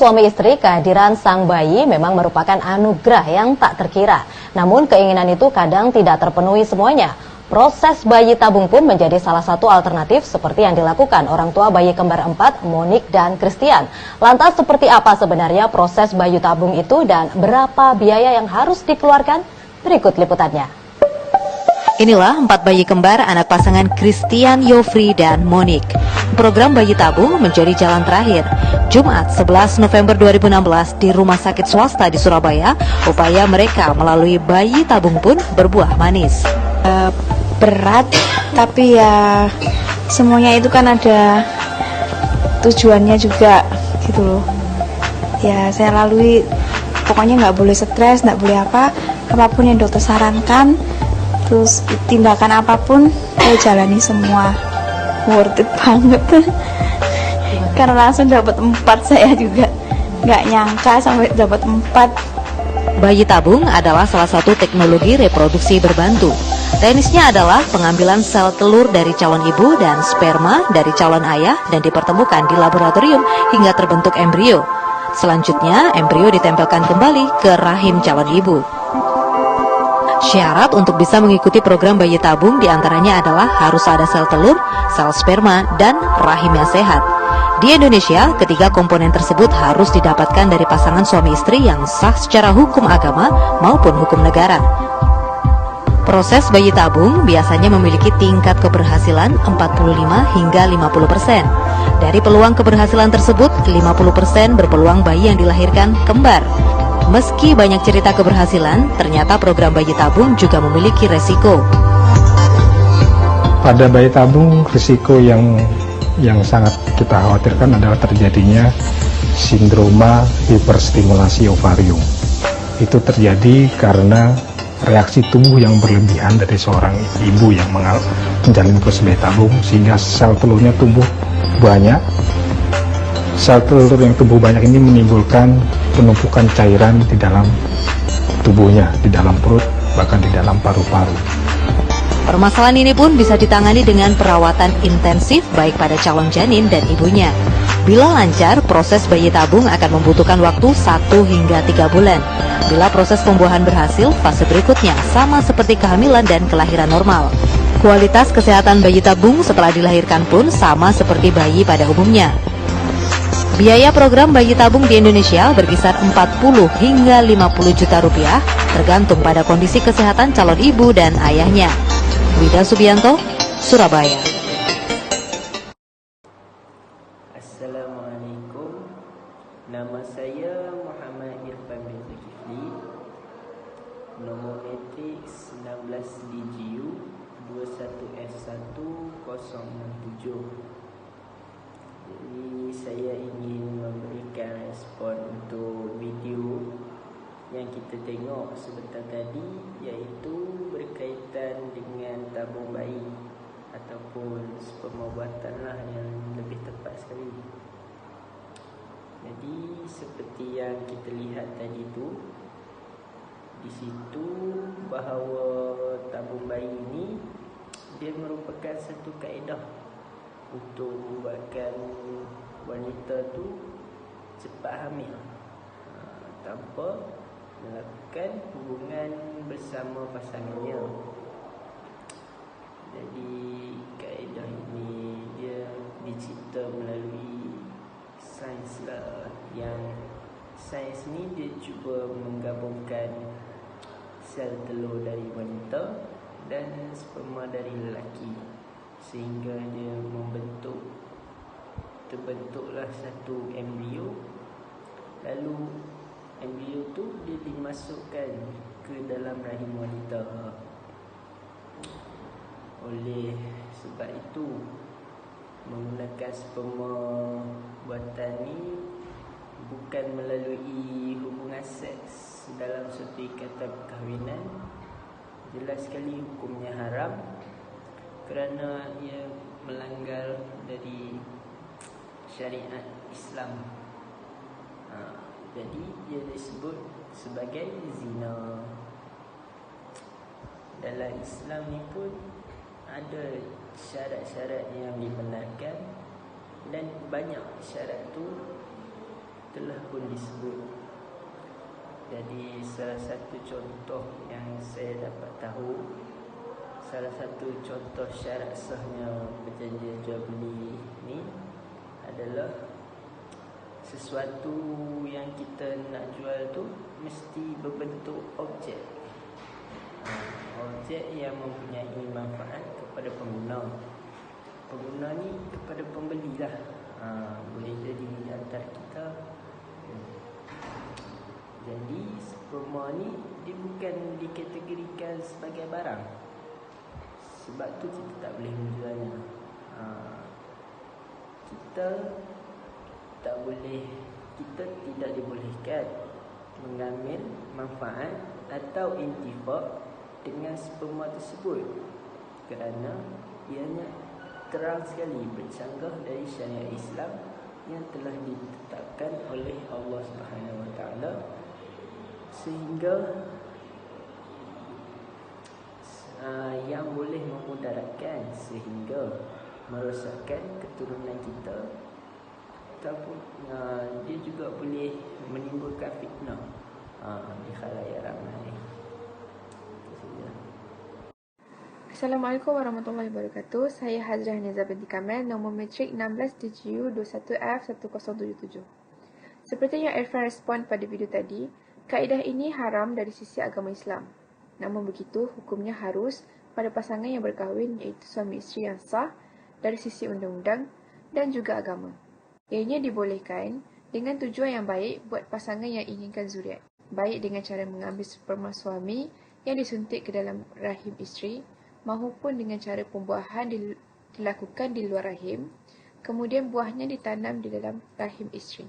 suami istri, kehadiran sang bayi memang merupakan anugerah yang tak terkira. Namun keinginan itu kadang tidak terpenuhi semuanya. Proses bayi tabung pun menjadi salah satu alternatif seperti yang dilakukan orang tua bayi kembar 4, Monik dan Christian. Lantas seperti apa sebenarnya proses bayi tabung itu dan berapa biaya yang harus dikeluarkan? Berikut liputannya. Inilah 4 bayi kembar anak pasangan Christian, Yofri, dan Monik. Program bayi tabung menjadi jalan terakhir. Jumat 11 November 2016 di rumah sakit swasta di Surabaya, upaya mereka melalui bayi tabung pun berbuah manis. Berat, tapi ya semuanya itu kan ada tujuannya juga gitu loh. Ya saya lalui, pokoknya nggak boleh stres, nggak boleh apapun yang dokter sarankan. Terus tindakan apapun saya jalani semua. Worth it banget. Karena langsung dapat 4, saya juga nggak nyangka sampai dapat 4. Bayi tabung adalah salah satu teknologi reproduksi berbantu. Teknisnya adalah pengambilan sel telur dari calon ibu dan sperma dari calon ayah dan dipertemukan di laboratorium hingga terbentuk embrio. Selanjutnya, embrio ditempelkan kembali ke rahim calon ibu. Syarat untuk bisa mengikuti program bayi tabung diantaranya adalah harus ada sel telur, sel sperma, dan rahim yang sehat. Di Indonesia, ketiga komponen tersebut harus didapatkan dari pasangan suami istri yang sah secara hukum agama maupun hukum negara. Proses bayi tabung biasanya memiliki tingkat keberhasilan 45 hingga 50%. Dari peluang keberhasilan tersebut, 50% berpeluang bayi yang dilahirkan kembar. Meski banyak cerita keberhasilan, ternyata program bayi tabung juga memiliki resiko. Pada bayi tabung, risiko yang sangat kita khawatirkan adalah terjadinya sindroma hiperstimulasi ovarium. Itu terjadi karena reaksi tubuh yang berlebihan dari seorang ibu yang menjalani proses bayi tabung, sehingga sel telurnya tumbuh banyak. Sel telur yang tumbuh banyak ini menimbulkan penumpukan cairan di dalam tubuhnya, di dalam perut, bahkan di dalam paru-paru. Permasalahan ini pun bisa ditangani dengan perawatan intensif baik pada calon janin dan ibunya. Bila lancar, proses bayi tabung akan membutuhkan waktu 1 hingga 3 bulan. Bila proses pembuahan berhasil, fase berikutnya sama seperti kehamilan dan kelahiran normal. Kualitas kesehatan bayi tabung setelah dilahirkan pun sama seperti bayi pada umumnya. Biaya program bayi tabung di Indonesia berkisar 40 hingga 50 juta rupiah, tergantung pada kondisi kesehatan calon ibu dan ayahnya. Wida Subianto, Surabaya. Assalamualaikum, nama saya Muhammad Irfan bin Zulkifli, nomor metrik 19 DGU 21S1067. Jadi saya ingin memberikan respon untuk video yang kita tengok sebentar tadi, iaitu berkaitan dengan tabung bayi ataupun sperma buatan lah yang lebih tepat sekali. Jadi seperti yang kita lihat tadi tu, di situ bahawa tabung bayi ini dia merupakan satu kaedah untuk membuatkan wanita tu cepat hamil tanpa melakukan hubungan bersama pasangannya. Jadi kaedah ini dia dicipta melalui sains lah, yang sains ni dia cuba menggabungkan sel telur dari wanita dan sperma dari lelaki, sehingga dia terbentuklah satu embrio. Lalu embrio tu dia dimasukkan ke dalam rahim wanita. Oleh sebab itu, menggunakan sperma buatan ni bukan melalui hubungan seks dalam suatu ikatan perkahwinan. Jelas sekali hukumnya haram, kerana ia melanggar dari syariat Islam. Jadi ia disebut sebagai zina. Dalam Islam ni pun ada syarat-syarat yang dibenarkan, dan banyak syarat tu telah pun disebut. Jadi salah satu contoh yang saya dapat tahu, salah satu contoh syarat sahnya perjanjian jual beli ni adalah sesuatu yang kita nak jual tu mesti berbentuk objek. Objek yang mempunyai manfaat kepada pengguna. Pengguna ni kepada pembeli lah. Boleh jadi antara kita. Jadi sperma ni dia bukan dikategorikan sebagai barang. Sebab tu kita tak boleh menjualnya. Kita tidak dibolehkan mengambil manfaat atau intifak dengan sperma tersebut kerana ianya terang sekali bercanggah dari syariat Islam yang telah ditetapkan oleh Allah Subhanahu Wa Taala, sehingga yang boleh memudaratkan sehingga merosakkan keturunan kita, ataupun dia juga boleh menimbulkan fitnah di khalayak ramai. Assalamualaikum warahmatullahi wabarakatuh. Saya Hazrah Neza binti Kamel, nombor matrik 16 DGU 21F1077. Seperti yang Irfan respon pada video tadi, kaedah ini haram dari sisi agama Islam. Namun begitu, hukumnya harus pada pasangan yang berkahwin, iaitu suami isteri yang sah dari sisi undang-undang dan juga agama. Ianya dibolehkan dengan tujuan yang baik buat pasangan yang inginkan zuriat, baik dengan cara mengambil sperma suami yang disuntik ke dalam rahim isteri, maupun dengan cara pembuahan dilakukan di luar rahim, kemudian buahnya ditanam di dalam rahim isteri.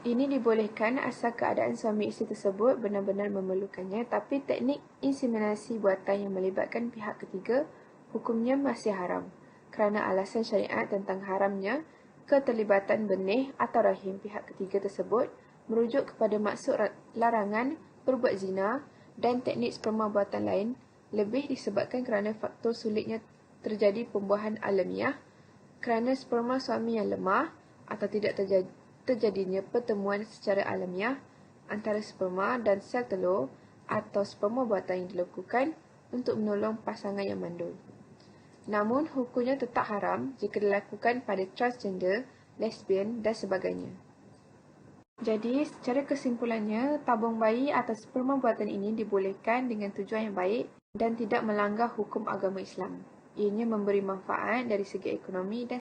Ini dibolehkan asal keadaan suami isteri tersebut benar-benar memerlukannya, tapi teknik inseminasi buatan yang melibatkan pihak ketiga hukumnya masih haram kerana alasan syariat tentang haramnya keterlibatan benih atau rahim pihak ketiga tersebut merujuk kepada maksud larangan berbuat zina dan teknik sperma buatan lain, lebih disebabkan kerana faktor sulitnya terjadi pembuahan alamiah kerana sperma suami yang lemah atau tidak terjadinya pertemuan secara alamiah antara sperma dan sel telur atau sperma buatan yang dilakukan untuk menolong pasangan yang mandul. Namun, hukumnya tetap haram jika dilakukan pada transgender, lesbian dan sebagainya. Jadi, secara kesimpulannya, tabung bayi atau sperma buatan ini dibolehkan dengan tujuan yang baik dan tidak melanggar hukum agama Islam. Ianya memberi manfaat dari segi ekonomi dan